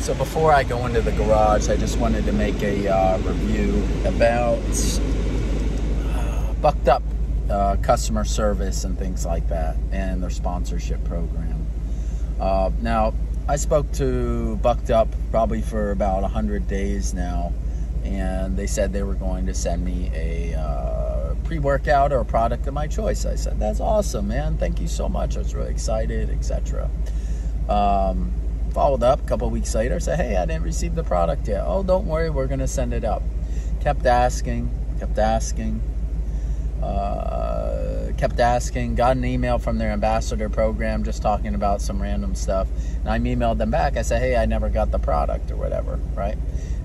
So before I go into the garage, I just wanted to make a review about Bucked Up customer service and things like that, and their sponsorship program. Now, I spoke to Bucked Up probably for about 100 days now, and they said they were going to send me a pre-workout or a product of my choice. I said, that's awesome, man. Thank you so much. I was really excited, etc. Followed up a couple of weeks later, said, hey, I didn't receive the product yet. Oh, don't worry, we're going to send it up. Kept asking, got an email from their ambassador program just talking about some random stuff. And I emailed them back. I said, hey, I never got the product or whatever, right?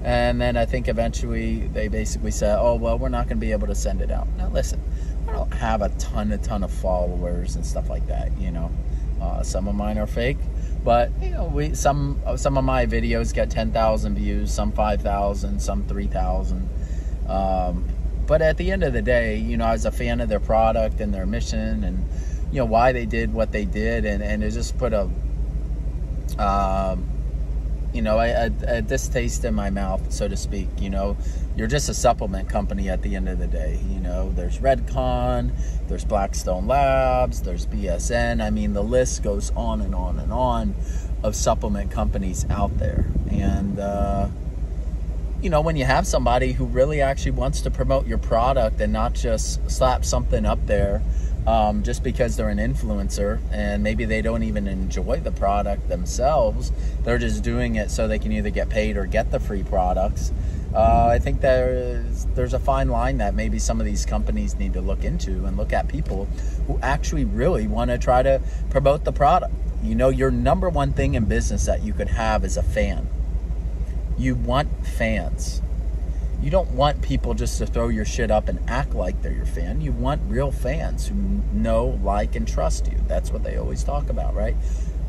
And then I think eventually they basically said, oh, well, we're not going to be able to send it out. Now, listen, I don't have a ton of followers and stuff like that, you know. Some of mine are fake. But, you know, some of my videos get 10,000 views, some 5,000, some 3,000. But at the end of the day, you know, I was a fan of their product and their mission and, you know, why they did what they did. And it just put a, you know, a distaste in my mouth, so to speak. You know, you're just a supplement company at the end of the day. You know, there's Redcon, there's Blackstone Labs, there's BSN. I mean, the list goes on and on and on of supplement companies out there. And, you know, when you have somebody who really actually wants to promote your product and not just slap something up there just because they're an influencer and maybe they don't even enjoy the product themselves, they're just doing it so they can either get paid or get the free products. I think there's a fine line that maybe some of these companies need to look into and look at people who actually really want to try to promote the product. You know, your number one thing in business that you could have is a fan. You want fans. You don't want people just to throw your shit up and act like they're your fan. You want real fans who know, like, and trust you. That's what they always talk about, right?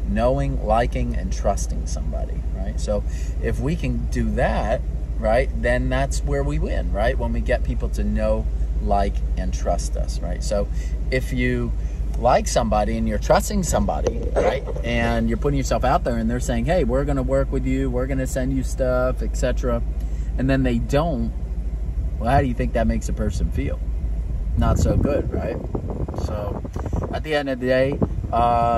Knowing, liking, and trusting somebody, right? So if we can do that, right, then that's where we win, right? When we get people to know, like, and trust us, right? So if you like somebody and you're trusting somebody, right, and you're putting yourself out there and they're saying, hey, we're going to work with you, we're going to send you stuff, etc., and then they don't, well, how do you think that makes a person feel? Not so good, right? So at the end of the day,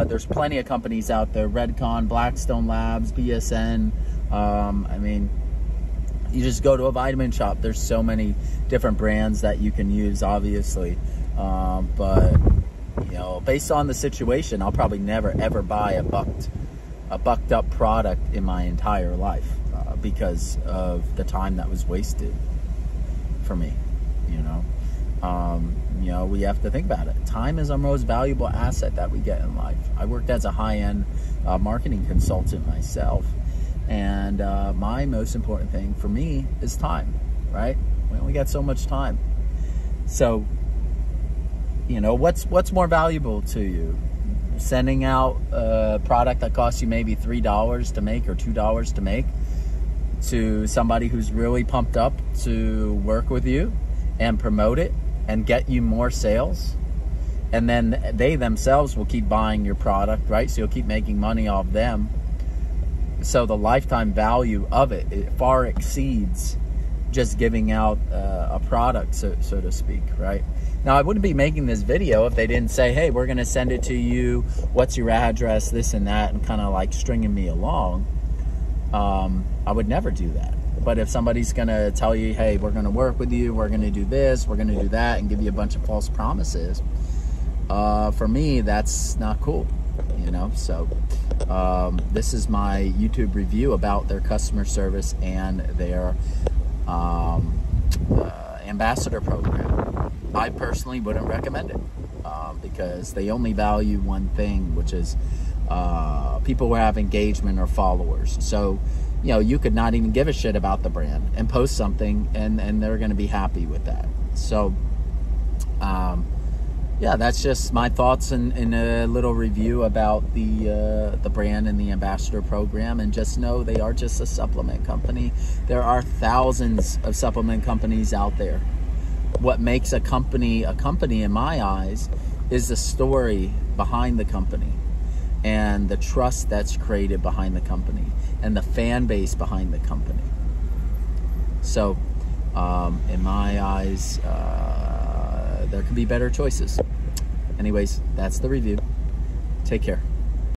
there's plenty of companies out there, Redcon, Blackstone Labs, BSN. I mean, you just go to a vitamin shop. There's so many different brands that you can use, obviously. But, you know, based on the situation, I'll probably never, ever buy a bucked up product in my entire life. Because of the time that was wasted for me, you know, we have to think about it. Time is our most valuable asset that we get in life. I worked as a high-end marketing consultant myself, and my most important thing for me is time, right? We only got so much time. So, you know, what's more valuable to you? Sending out a product that costs you maybe $3 to make or $2 to make, to somebody who's really pumped up to work with you and promote it and get you more sales, and then they themselves will keep buying your product, right? So you'll keep making money off them. So the lifetime value of it far exceeds just giving out a product, so to speak, right? Now, I wouldn't be making this video if they didn't say, hey, we're going to send it to you, what's your address, this and that, and kind of like stringing me along. I would never do that. But if somebody's going to tell you, hey, we're going to work with you, we're going to do this, we're going to do that, and give you a bunch of false promises, for me, that's not cool, you know? So this is my YouTube review about their customer service and their ambassador program. I personally wouldn't recommend it because they only value one thing, which is people who have engagement or followers. So, you know, you could not even give a shit about the brand and post something and they're going to be happy with that. So, yeah, that's just my thoughts in a little review about the brand and the ambassador program. And just know they are just a supplement company. There are thousands of supplement companies out there. What makes a company in my eyes is the story behind the company. and the trust that's created behind the company and the fan base behind the company. So, in my eyes, there could be better choices. Anyways, that's the review. Take care.